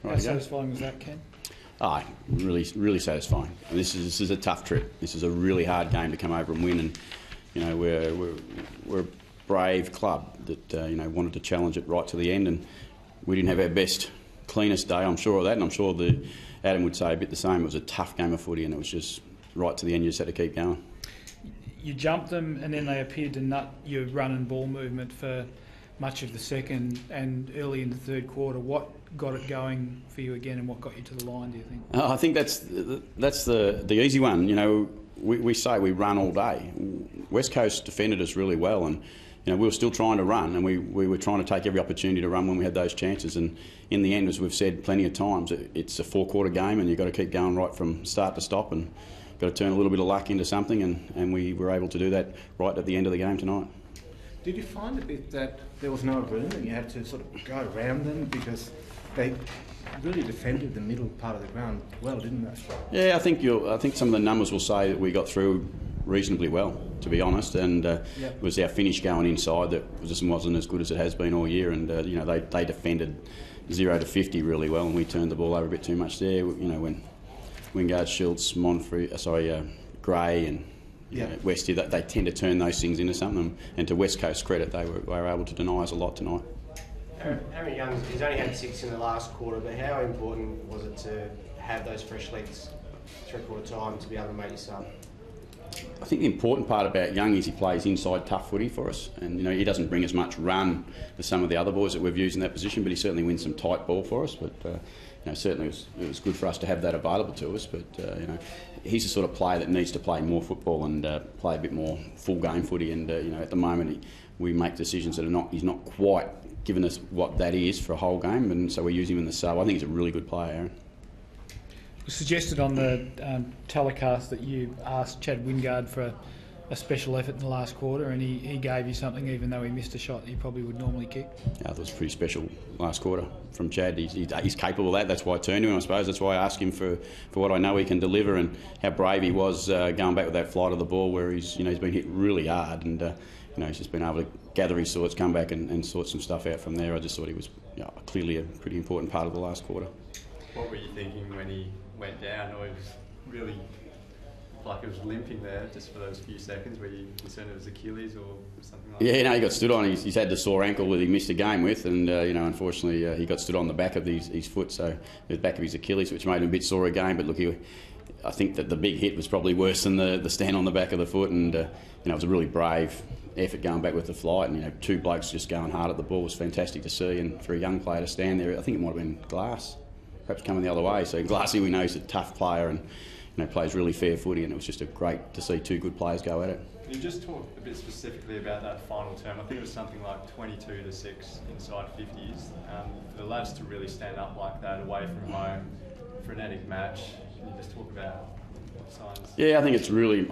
How satisfying was that, Ken? Really, really satisfying. And this is a tough trip. This is a really hard game to come over and win. And we're a brave club that wanted to challenge it right to the end. And we didn't have our best, cleanest day. I'm sure of that, and I'm sure Adam would say a bit the same. It was a tough game of footy, and it was just right to the end. You just had to keep going. You jumped them, and then they appeared to nut your run and ball movement for much of the second and early in the third quarter. What got it going for you again, and what got you to the line, do you think? I think that's the easy one. We say we run all day. West Coast defended us really well, and we were still trying to run, and we were trying to take every opportunity to run when we had those chances. And in the end, as we've said plenty of times, it's a four-quarter game, and you've got to keep going right from start to stop, and got to turn a little bit of luck into something, and we were able to do that right at the end of the game tonight. Did you find a bit that there was no room and you had to sort of go around them, because they really defended the middle part of the ground well, didn't they? Yeah, I think some of the numbers will say that we got through reasonably well, to be honest, and it was our finish going inside that just wasn't as good as it has been all year, and they defended 0 to 50 really well, and we turned the ball over a bit too much there. When Wingard, Schultz, Gray and Westy, they tend to turn those things into something, and to West Coast credit, they were able to deny us a lot tonight. Harry Young, he's only had 6 in the last quarter, but how important was it to have those fresh legs three-quarter time to be able to make you sub? I think the important part about Young is he plays inside tough footy for us, and he doesn't bring as much run as some of the other boys that we've used in that position, but he certainly wins some tight ball for us. But certainly it was good for us to have that available to us. But he's the sort of player that needs to play more football and play a bit more full game footy. And at the moment we make decisions that he's not quite given us what that is for a whole game, and so we use him in the sub. I think he's a really good player, Aaron. It was suggested on the telecast that you asked Chad Wingard for a special effort in the last quarter, and he gave you something even though he missed a shot that he probably would normally kick. Yeah, that was pretty special last quarter from Chad. He's capable of that. That's why I turned to him, I suppose. That's why I asked him for what I know he can deliver, and how brave he was going back with that flight of the ball where he's been hit really hard, and he's just been able to gather his thoughts, come back and sort some stuff out from there. I just thought he was clearly a pretty important part of the last quarter. What were you thinking when he went down, or it was really like it was limping there just for those few seconds? Were you concerned it was Achilles or something like that? Yeah, no, he got stood on. He's had the sore ankle that he missed a game with, and unfortunately he got stood on the back of his foot, so the back of his Achilles, which made him a bit sore again. But look, I think that the big hit was probably worse than the stand on the back of the foot, and it was a really brave effort going back with the flight, and two blokes just going hard at the ball was fantastic to see, and for a young player to stand there, I think it might have been Glass, perhaps coming the other way. So Glassy, we know, is a tough player and plays really fair footy, and it was just great to see two good players go at it. Can you just talk a bit specifically about that final term? I think it was something like 22 to 6 inside 50s. For the lads to really stand up like that away from home, frenetic match, can you just talk about signs? Yeah, I think it's really,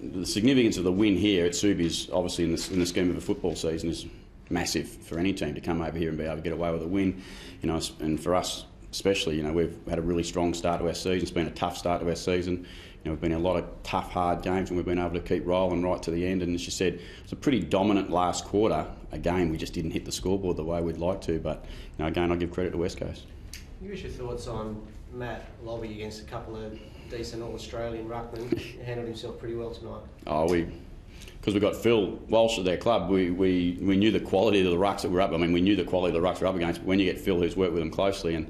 the significance of the win here at Subi is obviously in the scheme of a football season is massive for any team to come over here and be able to get away with a win. And for us especially, we've had a really strong start to our season. It's been a tough start to our season. We've been in a lot of tough, hard games, and we've been able to keep rolling right to the end. And as you said, it's a pretty dominant last quarter. Again, we just didn't hit the scoreboard the way we'd like to. But again, I give credit to West Coast. Give us your thoughts on Matt Lobby against a couple of decent All-Australian ruckmen. He handled himself pretty well tonight. Because we got Phil Walsh at their club, we knew the quality of the rucks that were up. We knew the quality of the rucks we're up against. But when you get Phil, who's worked with them closely, and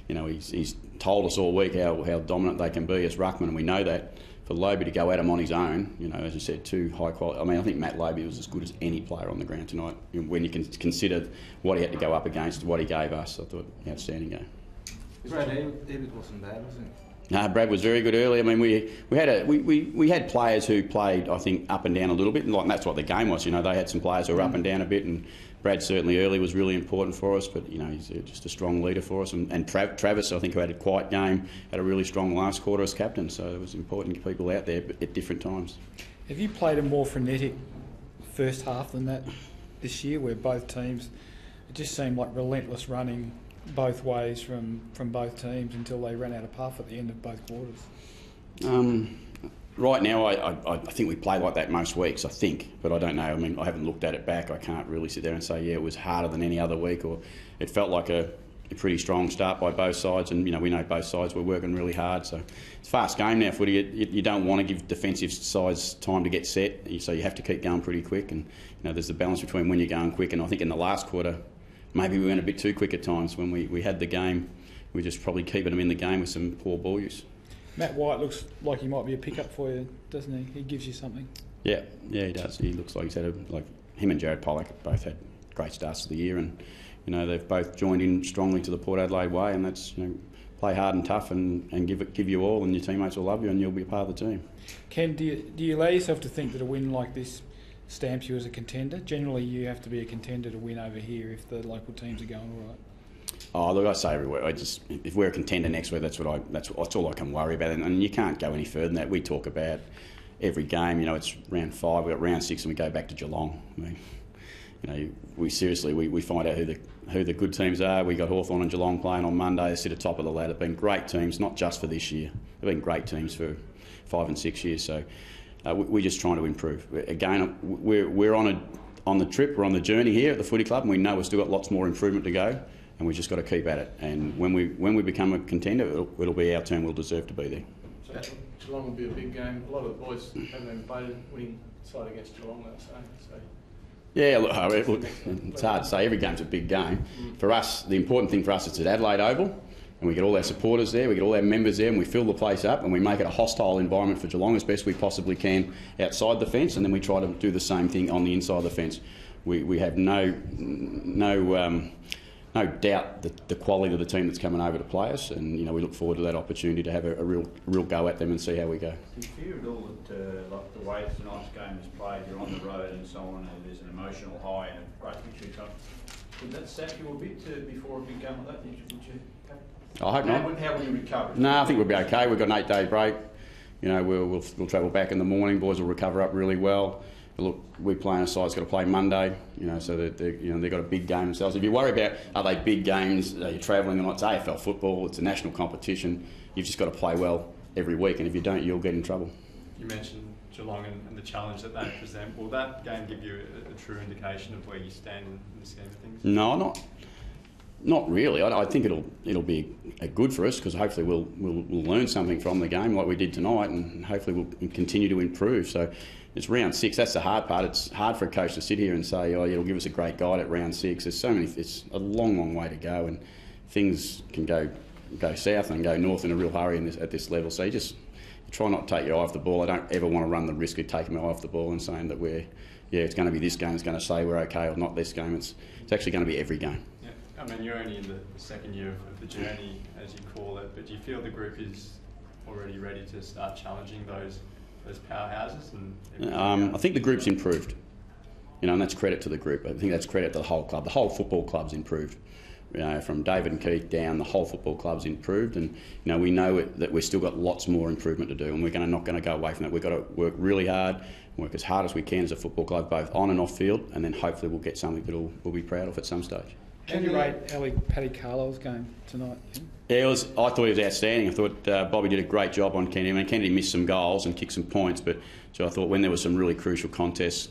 he's told us all week how dominant they can be as ruckmen, and we know that. For Lobby to go at him on his own, as you said, two high quality. I think Matt Lobby was as good as any player on the ground tonight. When you can consider what he had to go up against, what he gave us, I thought outstanding game. Brad David wasn't bad, was he? No, Brad was very good early. We had players who played, I think, up and down a little bit, and that's what the game was. They had some players who were up and down a bit, and Brad certainly early was really important for us. But he's just a strong leader for us. And Travis, I think, who had a quiet game, had a really strong last quarter as captain. So it was important to get people out there at different times. Have you played a more frenetic first half than that this year, where both teams, it just seemed like relentless running both ways from both teams until they ran out of puff at the end of both quarters? Right now, I think we play like that most weeks, I think, but I don't know. I haven't looked at it back. I can't really sit there and say, yeah, it was harder than any other week, or it felt like a pretty strong start by both sides, and we know both sides were working really hard. So it's a fast game now, footy. You don't want to give defensive sides time to get set, so you have to keep going pretty quick. And there's the balance between when you're going quick, and I think in the last quarter, maybe we went a bit too quick at times when we had the game. We're just probably keeping them in the game with some poor ball use. Matt White looks like he might be a pickup for you, doesn't he? He gives you something. Yeah, he does. He looks like he's had him and Jared Pollock both had great starts to the year, and they've both joined in strongly to the Port Adelaide way, and that's play hard and tough and give you all, and your teammates will love you, and you'll be a part of the team. Ken, do you allow yourself to think that a win like this stamps you as a contender? Generally, you have to be a contender to win over here if the local teams are going all right. Oh, look, I say everywhere. If we're a contender next week, that's all I can worry about, and you can't go any further than that. We talk about every game. It's round 5. We've got round 6, and we go back to Geelong. I mean, we seriously find out who the good teams are. We got Hawthorn and Geelong playing on Monday. They sit atop of the ladder. They've been great teams, not just for this year. They've been great teams for 5 and 6 years. So we're just trying to improve. Again, we're on the trip. We're on the journey here at the footy club, and we know we've still got lots more improvement to go. And we've just got to keep at it. And when we become a contender, it'll be our turn. We'll deserve to be there. So Geelong will be a big game. A lot of the boys haven't even played a winning side against Geelong, they'll say. So. Yeah, look, it's hard to say. Every game's a big game. For us, the important thing for us is at Adelaide Oval, and we get all our supporters there, we get all our members there, and we fill the place up, and we make it a hostile environment for Geelong as best we possibly can outside the fence, and then we try to do the same thing on the inside of the fence. We have no doubt the quality of the team that's coming over to play us, and we look forward to that opportunity to have a real go at them and see how we go. Do you fear at all that like the way tonight's game is played, you're on the road and so on, and there's an emotional high and a great victory come? Would that sap you a bit before a big game like that? Would you I hope not. How will you recover? No, I think we'll be okay. We've got an 8-day break. We'll travel back in the morning. Boys will recover up really well. Look, we're playing a side that's got to play Monday, so they've got a big game themselves. If you worry about are they big games, are you travelling or not, it's AFL football, it's a national competition. You've just got to play well every week, and if you don't, you'll get in trouble. You mentioned Geelong and the challenge that they present. Will that game give you a true indication of where you stand in the scheme of things? No, not really. I think it'll be good for us because hopefully we'll learn something from the game like we did tonight, and hopefully we'll continue to improve. So. It's round 6. That's the hard part. It's hard for a coach to sit here and say, "Oh, it'll give us a great guide at round 6." There's so many. It's a long way to go, and things can go south and go north in a real hurry at this level. So you try not to take your eye off the ball. I don't ever want to run the risk of taking my eye off the ball and saying that it's going to be this game. It's going to say we're okay, or not this game. It's actually going to be every game. Yeah, I mean you're only in the second year of the journey, as you call it, but do you feel the group is already ready to start challenging those powerhouses? I think the group's improved, and that's credit to the group. I think that's credit to the whole club. The whole football club's improved. From David and Keith down, the whole football club's improved, and we know that we've still got lots more improvement to do, and we're not going to go away from that. We've got to work really hard, work as hard as we can as a football club, both on and off field, and then hopefully we'll get something that we'll be proud of at some stage. How do you rate Paddy Carlisle's game tonight? Yeah, I thought he was outstanding. I thought Bobby did a great job on Kennedy. I mean, Kennedy missed some goals and kicked some points, so I thought when there was some really crucial contests,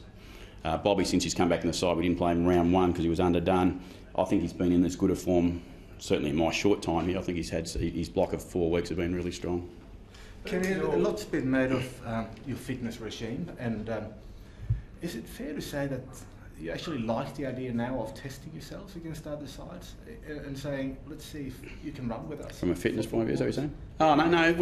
Bobby, since he's come back in the side, we didn't play him round 1 because he was underdone. I think he's been in as good a form, certainly in my short time here. I think he's had his block of 4 weeks have been really strong. Kenny, a lot's been made of your fitness regime, and is it fair to say that you actually like the idea now of testing yourselves against other sides and saying, let's see if you can run with us? From a fitness point of view, is that what you're saying? Oh, no,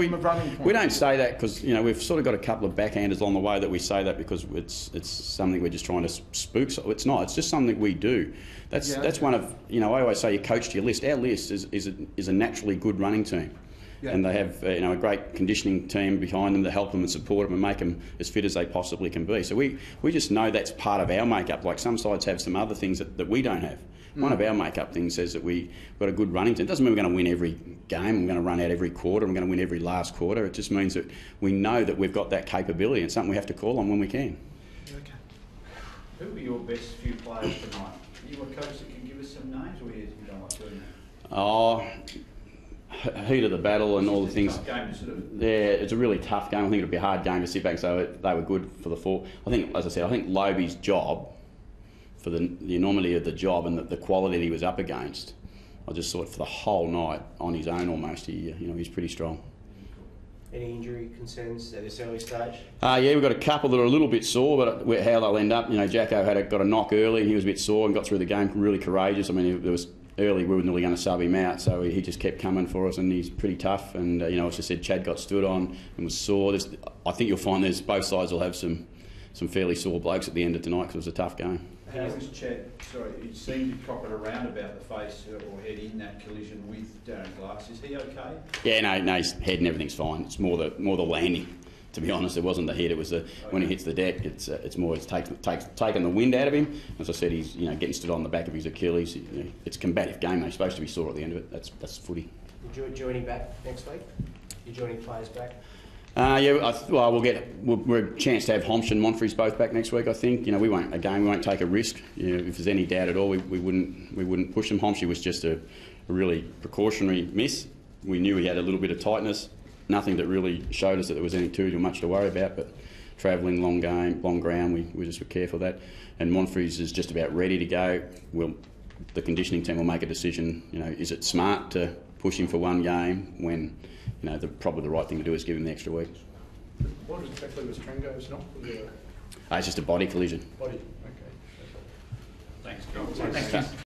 we don't say that because, we've sort of got a couple of backhanders along the way that we say that because it's something we're just trying to spook. So it's not. It's just something we do. That's one of, I always say you coach to your list. Our list is a naturally good running team. Yeah. And they have a great conditioning team behind them to help them and support them and make them as fit as they possibly can be. So we just know that's part of our makeup. Like some sides have some other things that we don't have. One of our makeup things says that we've got a good running team. It doesn't mean we're going to win every game, we're going to run out every quarter, we're going to win every last quarter. It just means that we know that we've got that capability and something we have to call on when we can. Okay. Who were your best few players tonight? Are you a coach that can give us some names, or you don't like doing that? Heat of the battle and all the things. Game to sort of... Yeah, it's a really tough game. I think it'll be a hard game to sit back. So they were good for the 4. I think, as I said, Lobie's job, for the enormity of the job and the quality that he was up against, I just thought for the whole night, on his own almost, he's pretty strong. Any injury concerns at this early stage? Yeah, we've got a couple that are a little bit sore, but how they'll end up, Jacko got a knock early and he was a bit sore and got through the game really courageous. I mean, there was early we were nearly going to sub him out, so he just kept coming for us, and he's pretty tough. And as I said, Chad got stood on and was sore. I think you'll find both sides will have some fairly sore blokes at the end of tonight because it was a tough game. How was Chad? Sorry, he seemed to cop it around about the face or head in that collision with Darren Glass. Is he okay? Yeah, no, his head and everything's fine. It's more the landing. To be honest, it wasn't the head. It was when he hits the deck. It's more taken the wind out of him. As I said, he's getting stood on the back of his Achilles. It's a combative game. They're supposed to be sore at the end of it. That's footy. You joining back next week? You joining players back? We're a chance to have Homsch and Monfries both back next week. I think we won't take a risk. If there's any doubt at all, we wouldn't push them. Homsch was just a really precautionary miss. We knew he had a little bit of tightness. Nothing that really showed us that there was any too much to worry about. But travelling long ground, we just were careful of that. And Monfries is just about ready to go. The conditioning team will make a decision. Is it smart to push him for one game when? Probably the right thing to do is give him the extra week. What exactly was Trengo's knock? It's just a body collision. Body, okay. Thanks, John.